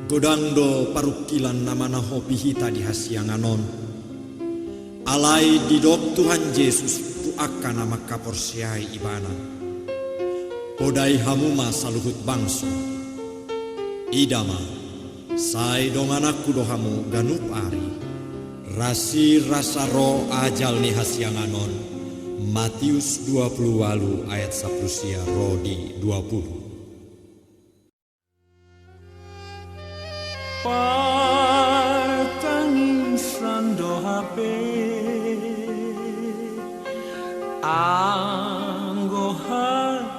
Godangdo parukilan namana hopi hita di hasianganon. Alai didok Tuhan Yesus tu akan nama kaporsiai ibana. Podai hamuma saluhut bangso. Idama, sai dong anakku dohamu ganup ari. Rasi rasa roh ajal ni hasianganon. Matius 20 ayat 10 rodi 20. Patangisan dohape anggo hasianganon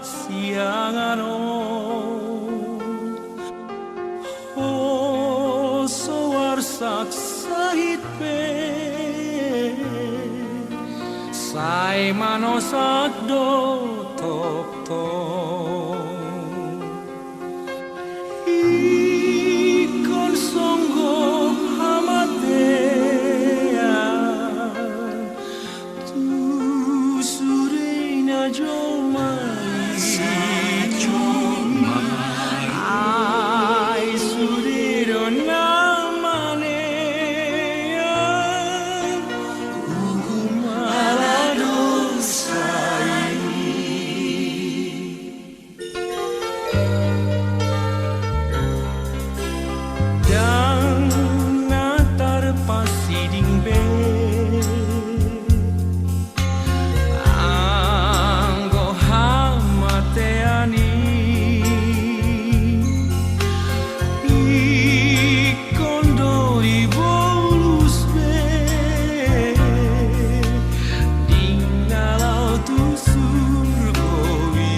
hoso warsak sahit pe sai manosak do tok tok ikon songgo hamatea tu surina jomai ai suriro namane ugumala dosai. Dan natar pasiding be anggo hamateani ikondori bolus be dingalau tu surgowi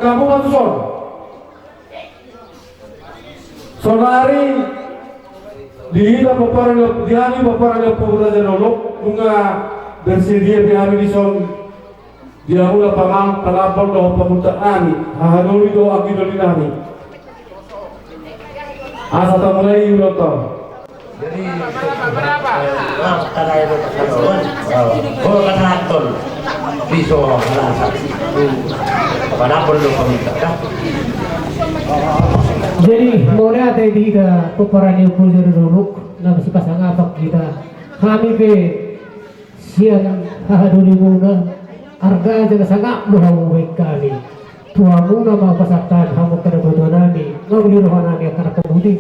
Kamu Manson Sonari dihita paparang dihani paparang pabula de nolok bunga bersedia di hari di son Dia mula pangapon do pamuntaan hahaduli do agidoli nami. Asa tamulai uloto. Jadi berapa? Kata itu oh kanaton piso halasa. Pada perlu pemerintah. Jadi mulai ada di peperangan yang puluh dulu, nama si pasangan apa kita kami ke siang haduli muna harga jaga sangat muhawai kali. Tuamu nama pasatan hamu kada bodoh nami, ngabuli rohan nami akan pemudi.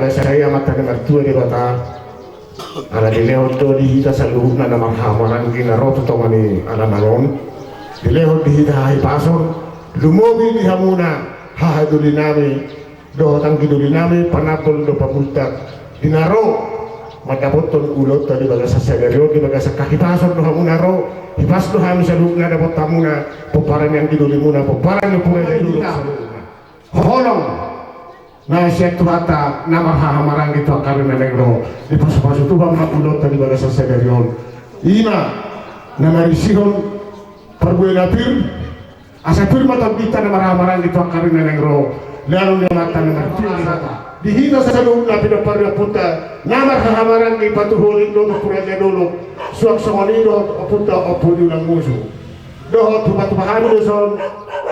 Saya mata mertua di kota. Ala dilehoto di hita saluhna na maghamaran ginaro totongani ala nalon. Dilehot di hita hai pasor. Lumobi di hamuna hahaduli nami. Dohotang giduli nami panapol do pamultak. Dinaro mataboton ulot tadi bagas sasagaryo di bagas kaki pasor do hamuna ro. Hipas do hami saluhna dapat tamuna. Peparan yang giduli muna peparan yang pura dulu saluhna. Holong na siya tuhata na marhahamarang ito karena negro di pasu-pasu tubang makulot tadi bagas sa segaryon ima na marisihon perbuena pir asa pir matagita na marhahamarang ito karena negro lalo na mata na marpil dihina sa loob na pinaparya punta na marhahamarang ipatuhuling doon kuranya dulu suwag sa manido punta o punyo ng muso dohot tupatupahan doon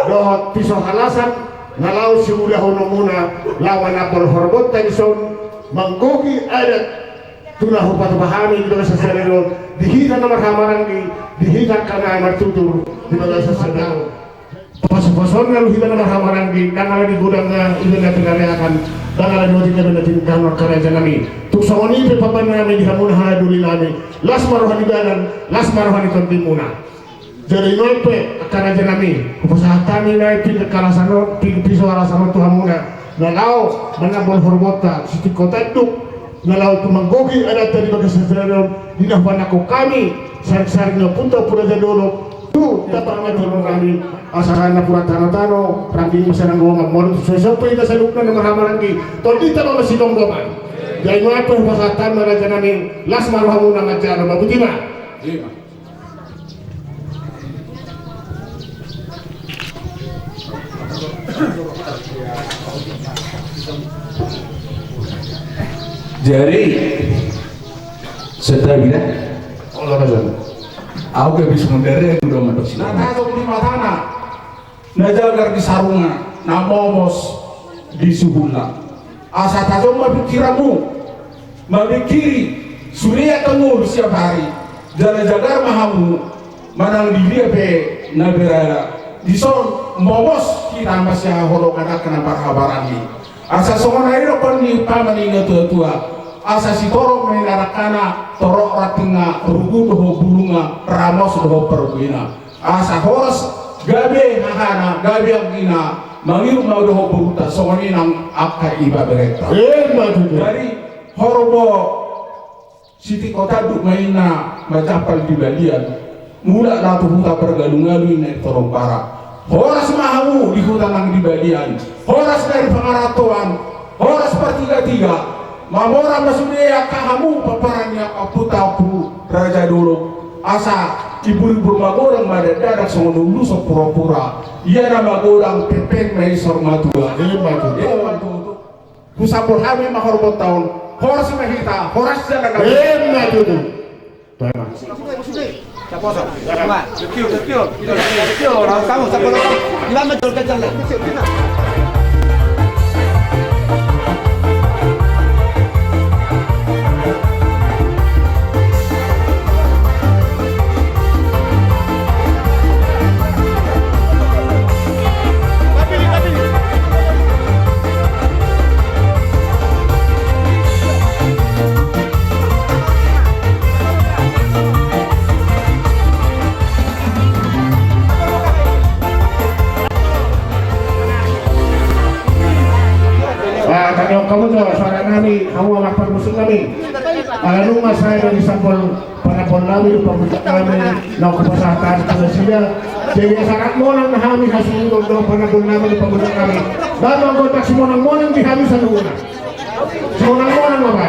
dohot piso halasan nalau simula hono muna lawan apol horbot tension manggogi adat tuna hupat bahami di sa serero dihita na marhamarang dihita kana martutur di sa serero pas-pason na luhita na marhamarang dangala di gudang na iba na pinariakan dangala di wajib na tindahan karaja nami tuksawani pe papan nami di hamuna haduli nami las marohani dalan las marohani tonti muna jadi nope karaja nami upasahatan na ipin kalasano piso alasano Tuhan muna nalau manabol horbota siti kota duk nalau tumanggogi ada tadi bagas seserayon dinahwan ako kami sarik-sarik na punta pura jadolo tu dapat ngatur kami asahan na pura tano-tano rangking masa nang gawang amor sesuai ita sa lukna na marhamaranggi tolita ba masidong goman jadi nope upasahatan na raja nami las marohamu na ngajara mabuti ba? Jadi setelah bila Allah razan aku gak bisa menderek udah mandok sini nah tahu di matana najagar di sarunga namomos di subula asa tahu mabikiramu mabikiri surya temu setiap hari jaga-jagar mahamu manang diri pe nabera di son momos kita masih holo kada kena barhabarani asa songon ayo kon ni pamani tua asa si torok menarakana torok ratinga rugu doho bulunga ramos doho perbuina asa horas gabe hahana gabe agina mangiru mau doho buruta songoni nang akka iba bereta dari horobo siti kota duk maina macapal di balian mula latu huta pergalungalu ini torong para horas mahamu di hutan nang di balian horas dari pengaratuan horas pertiga-tiga mamora masudia kahamu paparannya kaputa pu raja dulu asa ibu-ibu magorang madadadak songonulu so pura-pura iya nama gorang pepek mai sormatua kusapur kami mahorot tahun horas mahita horas jalan kamu tuh suara nami, kamu lapar musik nami. Kalau mas saya dari sampul para polnawi, pemuda kami, nak kesehatan kebersihan. Jadi sangat monang kami hasil untuk para polnawi, pemuda kami. Dan anggota semua monang di kami seluruhnya. Semua monang apa?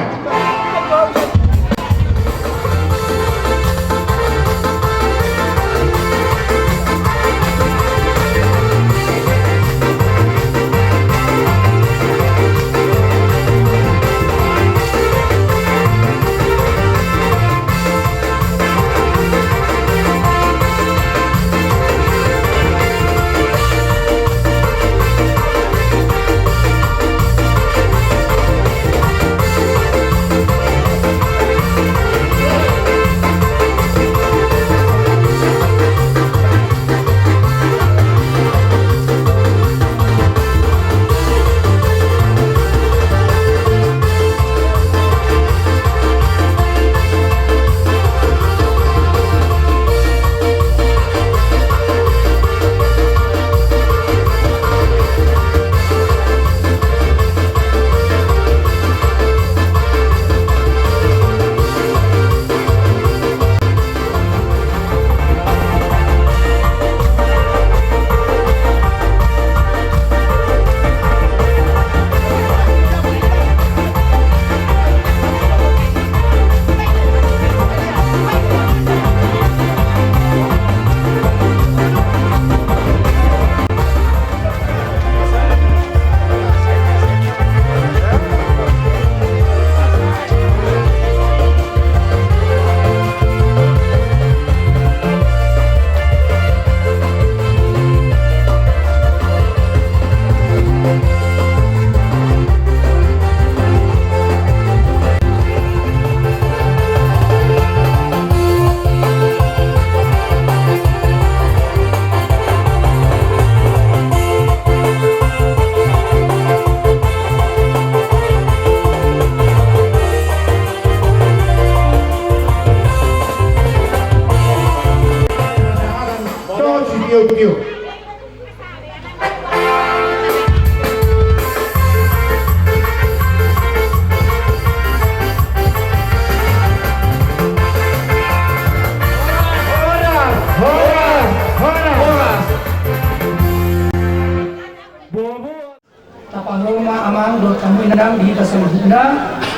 Minang di selanjutnya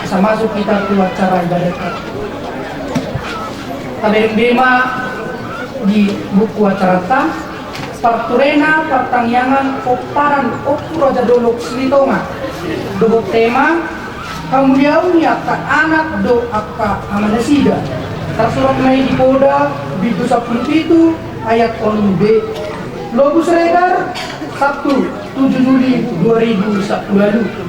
bisa masuk kita ke acara ibadat. Tabeng bema di buku acara ta parturena pertangyangan oparan opuro jadolok silitonga dobok tema kamuliauni akka anak do akka amanasida tersurat mai di Koda Bidu 17 ayat 10b Lobus Regar Sabtu 7 Juli 2010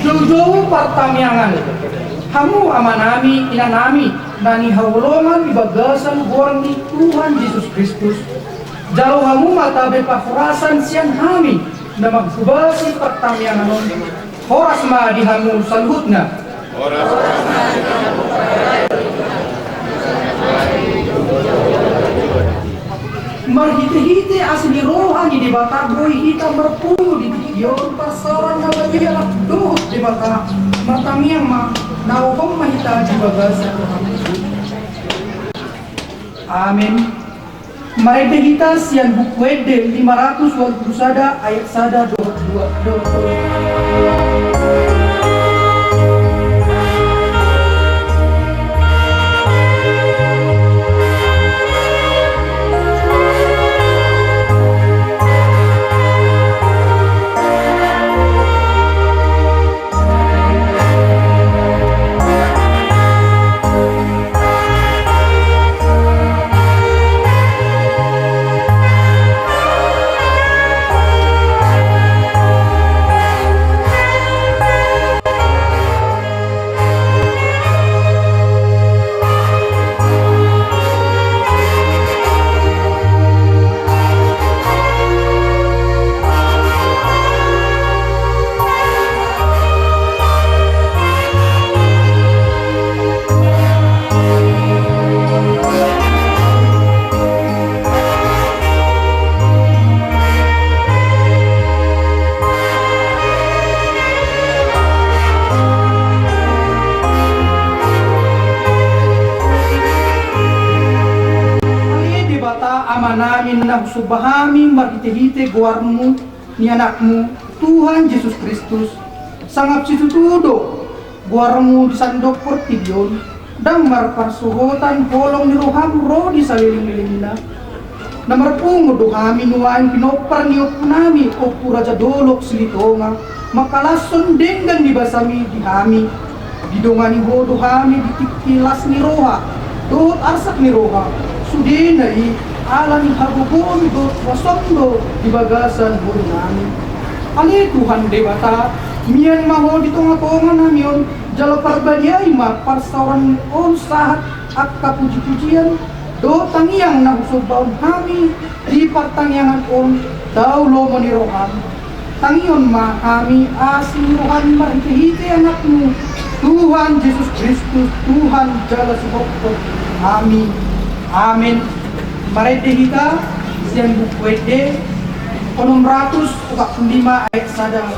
Jojo pertamiangan hamu amanami inanami nani hawlongan ibagasan borang di Tuhan Yesus Kristus jauh hamu mata bepafrasan sian hami na magbubasi pertamiangan horas ma di hamu salhutna marhiti-hiti asli rohani di bata boy kita merpulu di yon pasaran na babiyak dohot di bata matamiyang ma nawakong mahita di bagas amin marhiti-hita siyan bukwede 500 wal brusada ayat sada 22 namin na subahami marhite-hite guarmu ni anakmu Tuhan Yesus Kristus sangap situtudo guarmu di sandok pertibion dan marparsuhotan polong ni roham ro di saliling-liling na marpungo do kami nuan pinopar niyo punami o puraja dolok silitonga makalason dengan dibasami di kami didongani hodo kami ditikilas ni roha dohot arsak ni roha sudinai ala ni habubon do wasondo di bagasan hodo nami ali Tuhan dewata mian maho di tonga-tonga namion jalo parbadiai ma parsawan on sahat akka puji-pujian do tangiang nahusubaon kami di pertangyangan on daulo menirohan tangion ma kami asin rohan marhite anakmu Tuhan Yesus Kristus Tuhan jala subokto amin amin marede kita siang buku ede 645 ayat sadar